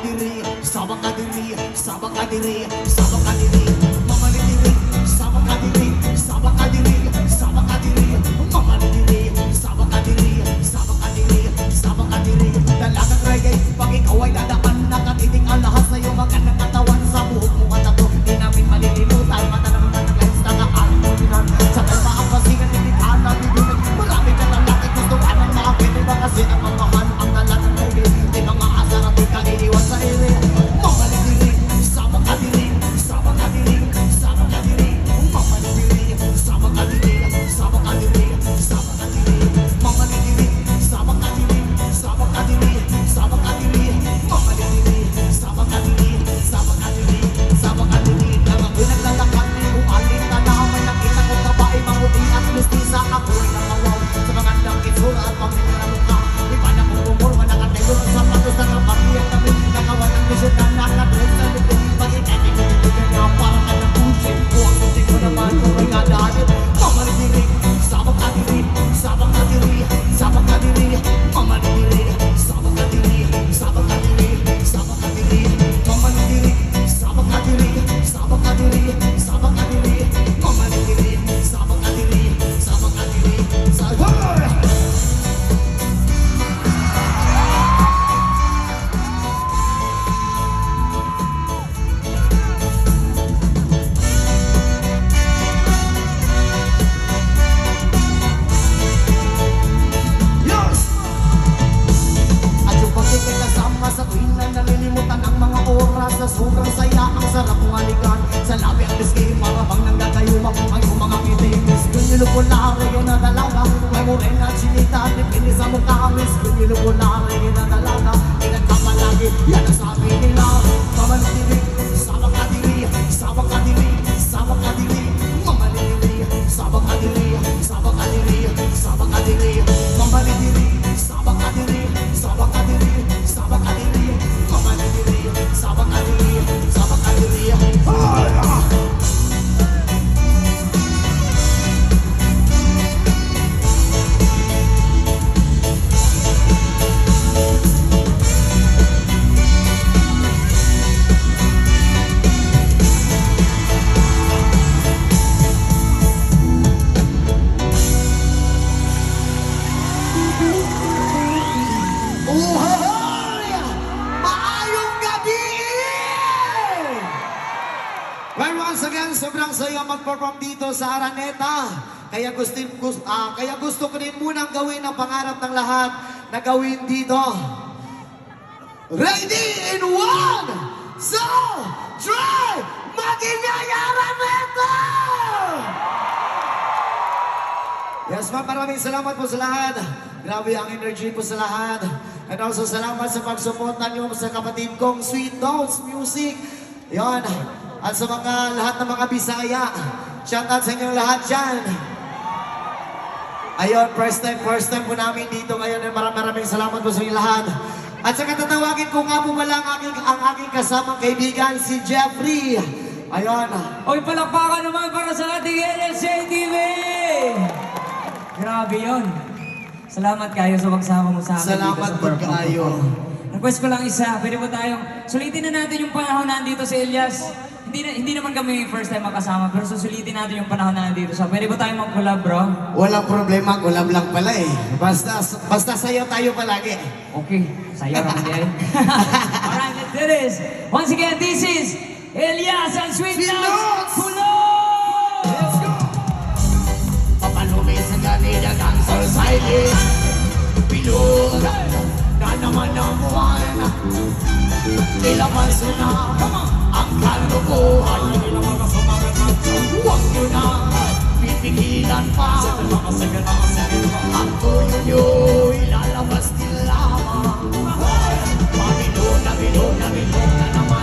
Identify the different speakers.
Speaker 1: diri, sama ka diri, sama ka diri, sama ka diri, mamali diri, sama ka diri, sama ka diri, sama ka diri, mamali diri, sama ka diri, sama ka diri, sama ka diri. Dalagang reggae, pag ikaw ay dadaan, nakatiting ang lahat sa iyong magandang katawan. Sa buhok mo at ako, di namin malilimutan. Mata naman na nag-lens na kaalimutan. Sa kalma ang pasingan, nilitaan na bibinig. Marami ka ng laki, gusto ka ng mga pinibang. Kasi ang mamahal ang talat ng reggae. Di mga asar at di ka iniwan sa ere. Mamali diri, sama ka diri, sama ka diri, sama ka diri, mamali diri, sama ka diri, sama ka diri, sama ka diri, mamali diri, sama ka diri, sama ka diri, sama ka diri, mamali diri, sama ka diri, sama ka diri, sama ka diri. Nang pinaglalakad ni Ualin na naman nakita ko babae mabuti at mistisa. Ako'y nakawaw sa mga kitsura at pamilya na mukha. Iba na kong umurma, nakatelo ng sapatos na kapatiyang kami. Nakawan ang mission na nakadres sa lupit. Pag-ikati ko bibigyan niya para ka ng kusin. Buwang kusin ko naman kung may kadahanit. Mamali diri, sama ka diri, sama ka diri, sama ka diri, mamali diri, sama ka diri, sama ka diri, sama ka diri, mamali diri, sama ka diri, sama ka diri, sama ka diri, mamali diri, sama ka diri, sama ka diri, sama ka diri. Sa tuwing na nalilimutan ang mga oras na sobrang saya. Ang sarap mong halikan sa labi ang biskin. Para bang nanggagayuma ang iyong mga kitimis. Kunilupulari na dalaga, may morena chinita, dipini sa mukha. Miss kunilupulari na dalaga, ingat ka palagi, yan ang sabi nila. Mamali diri, sama ka diri, sama ka diri, sama ka diri, mamali diri, sama ka diri, sama ka diri, sama ka diri, mamali diri, sama ka diri, sama ka diri, sama ka diri, mamali diri, sama ka diri, sama ka diri. Maayong gabi! Well, once again, sobrang saya mag-perform dito sa Araneta. Kaya gusto ko din munang gawin ang pangarap ng lahat na gawin dito. Ready in 1, 2, 3, Maginyaya Araneta! Yes, ma'am, maraming salamat po sa lahat. Grabe ang energy po sa lahat. And also salamat sa pagsuporta niyo sa kapatid kong Sweet Notes Music. Yan. At sa mga lahat ng mga Bisaya. Shout out sa inyo lahat dyan. Ayun, first time po namin dito ngayon. Maraming salamat po sa inyo lahat. At saka tatawagin ko nga po pala ang aking kasamang kaibigan, si Jeffrey. Ayun.
Speaker 2: Oy, palakpakan naman para sa ating LSA TV! Grabe yun. Salamat kayo sa pagsama mo sa akin.
Speaker 1: Salamat po kayo.
Speaker 2: Request ko lang isa, pwede po tayong sulitin na natin yung panahon na nandito si Elias. Hindi naman kami first time makasama, pero susulitin natin yung panahon na nandito. So pwede po tayong mag-collab, bro?
Speaker 1: Walang problema, collab lang pala eh. Basta sayo tayo palagi.
Speaker 2: Okay, sayo lang yan. Alright, let's do this. Once again, this is Elias and Sweet Notes.
Speaker 1: Let's go! Papalumi sa ganida kang silence. Bilog na naman ang buwan. Ilabas na ang kalukuhan. Huwag nyo na pipigilan pa. Ang tuyo nyo ilalabas nila. Mabilog na bilog na bilog na naman.